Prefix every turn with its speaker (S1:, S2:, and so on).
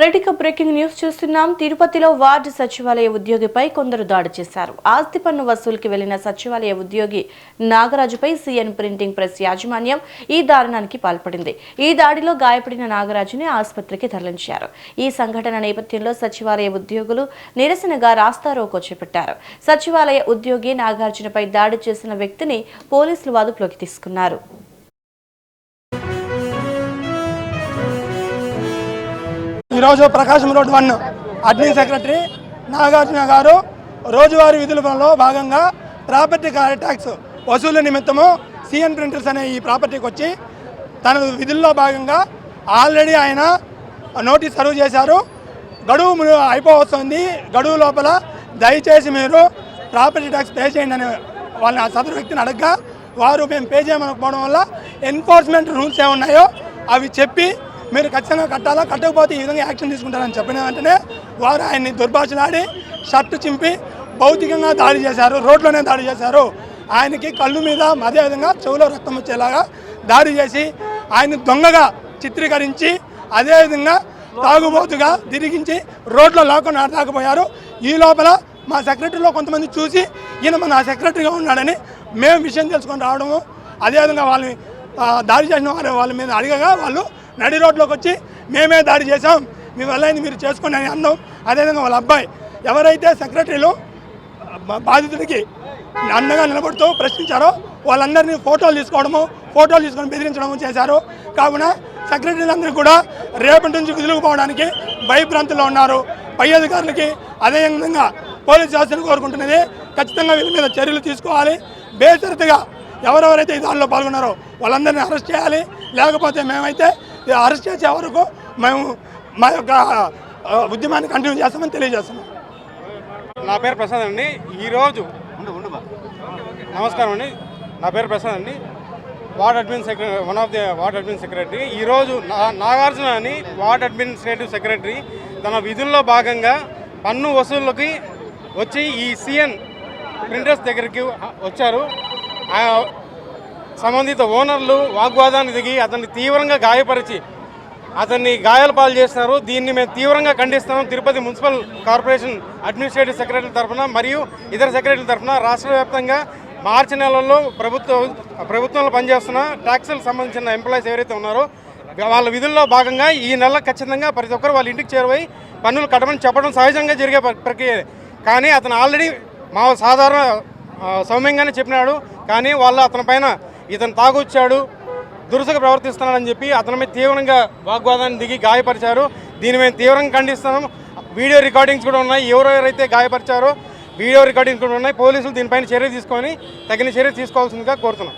S1: Reddika breaking news చూస్తున్నాం. తిరుపతిలో ward సచివాలయ ఉద్యోగిపై కొందరు దాడి చేశారు. ఆస్తి పన్ను వసూలుకి వెళ్లిన సచివాలయ ఉద్యోగి నాగరాజుపై సిఎన్ ప్రింటింగ్ ప్రెస్ యాజమాన్యం ఈ దారుణానికి పాల్పడింది. ఈ దాడిలో గాయపడిన నాగరాజుని ఆసుపత్రికి తరలించారు. ఈ సంఘటన నేపథ్యంలో సచివాలయ ఉద్యోగులు నిరసనగా రాస్తారోకో చేపట్టారు. సచివాలయ ఉద్యోగి నాగార్జునపై దాడి చేసిన వ్యక్తిని పోలీసులు అదుపులోకి తీసుకున్నారు.
S2: ఈరోజు ప్రకాశం రోడ్ 1 అడ్మిన్ సెక్రటరీ నాగార్జున గారు రోజువారీ విధులలో భాగంగా ప్రాపర్టీ ట్యాక్స్ వసూలు నిమిత్తము సిఎన్ ప్రింటర్స్ అనే ఈ ప్రాపర్టీకి వచ్చి తన విధుల్లో భాగంగా ఆల్రెడీ ఆయన నోటీస్ సర్వ్ చేశారు. గడువు అయిపోవస్తుంది, గడువు లోపల దయచేసి మీరు ప్రాపర్టీ ట్యాక్స్ పే చేయండి అని వాళ్ళని సదరు వ్యక్తిని అడగగా వారు మేము పే చేయమనకపోవడం వల్ల ఎన్ఫోర్స్మెంట్ రూల్స్ ఏమున్నాయో అవి చెప్పి మీరు ఖచ్చితంగా కట్టాలా, కట్టకపోతే ఈ విధంగా యాక్షన్ తీసుకుంటారని చెప్పిన వెంటనే వారు ఆయన్ని దుర్భాషలాడి షర్టు చింపి భౌతికంగా దాడి చేశారు. రోడ్లోనే దాడి చేశారు. ఆయనకి కళ్ళు మీద అదేవిధంగా చెవులో రక్తం వచ్చేలాగా దాడి చేసి ఆయన దొంగగా చిత్రీకరించి అదేవిధంగా తాగుబోతుగా తిరిగించి రోడ్లో లాక్కొని ఆడతాకపోయారు. ఈ లోపల మా సెక్రటరీలో కొంతమంది చూసి ఈయన మన సెక్రటరీగా ఉన్నాడని మేము విషయం తెలుసుకొని రావడము, అదేవిధంగా వాళ్ళని దాడి చేసిన వాళ్ళ మీద అడగగా వాళ్ళు నడి రోడ్లోకి వచ్చి మేమే దాడి చేసాం, మీ వల్ల మీరు చేసుకోండి అని అన్నాం. అదేవిధంగా వాళ్ళ అబ్బాయి ఎవరైతే సెక్రటరీలు బాధితుడికి అండగా నిలబడుతూ ప్రశ్నించారో వాళ్ళందరినీ ఫోటోలు తీసుకొని బెదిరించడము చేశారు. కావున సెక్రటరీలందరూ కూడా రేపటి నుంచి విధులకు పోవడానికి భయభ్రాంతుల్లో ఉన్నారు. పై అధికారులకి అదేవిధంగా పోలీసు శాసనం కోరుకుంటున్నది ఖచ్చితంగా వీళ్ళ మీద చర్యలు తీసుకోవాలి. బేషరతుగా ఎవరెవరైతే ఈ దానిలో పాల్గొన్నారో వాళ్ళందరినీ అరెస్ట్ చేయాలి. లేకపోతే మేమైతే అరెస్ట్ చేసే వరకు మేము మా యొక్క ఉద్యమాన్ని కంటిన్యూ చేస్తామని తెలియజేస్తున్నాం.
S3: నా పేరు ప్రసాద్ అండి. ఈరోజు నమస్కారం అండి. నా పేరు ప్రసాద్ అండి, ward administrative one of the ward administrative. ఈరోజు నాగార్జున అని వార్డ్ అడ్మినిస్ట్రేటివ్ సెక్రటరీ తన విధుల్లో భాగంగా పన్ను వసూళ్ళకి వచ్చి ఈ సిఎన్ ప్రింటర్స్ దగ్గరికి వచ్చారు. సంబంధిత ఓనర్లు వాగ్వాదాన్ని దిగి అతన్ని తీవ్రంగా గాయపరిచి అతన్ని గాయాల పాలు చేస్తున్నారు. దీన్ని మేము తీవ్రంగా ఖండిస్తున్నాం. Tirupati municipal corporation administrative secretary తరఫున మరియు ఇతర సెక్రటరీల తరఫున రాష్ట్ర వ్యాప్తంగా మార్చి నెలల్లో ప్రభుత్వంలో పనిచేస్తున్న ట్యాక్సులకు సంబంధించిన ఎంప్లాయీస్ ఎవరైతే ఉన్నారో వాళ్ళ విధుల్లో భాగంగా ఈ నెల ఖచ్చితంగా ప్రతి ఒక్కరు వాళ్ళ ఇంటికి చేరువై పన్నులు కట్టమని చెప్పడం సహజంగా జరిగే ప్రక్రియ. కానీ అతను ఆల్రెడీ మా సాధారణ సౌమ్యంగానే చెప్పినాడు. కానీ వాళ్ళు అతని పైన ఇతను తాగొచ్చాడు, దురుసుగా ప్రవర్తిస్తున్నాడని చెప్పి అతని మీద తీవ్రంగా వాగ్వాదాన్ని దిగి గాయపరిచారు. దీన్ని మేము తీవ్రంగా ఖండిస్తున్నాం. వీడియో రికార్డింగ్స్ కూడా ఉన్నాయి. ఎవరెవరైతే గాయపరిచారో వీడియో రికార్డింగ్స్ కూడా ఉన్నాయి. పోలీసులు దీనిపైన చర్య తీసుకొని తగిన చర్య తీసుకోవాల్సిందిగా కోరుతున్నాం.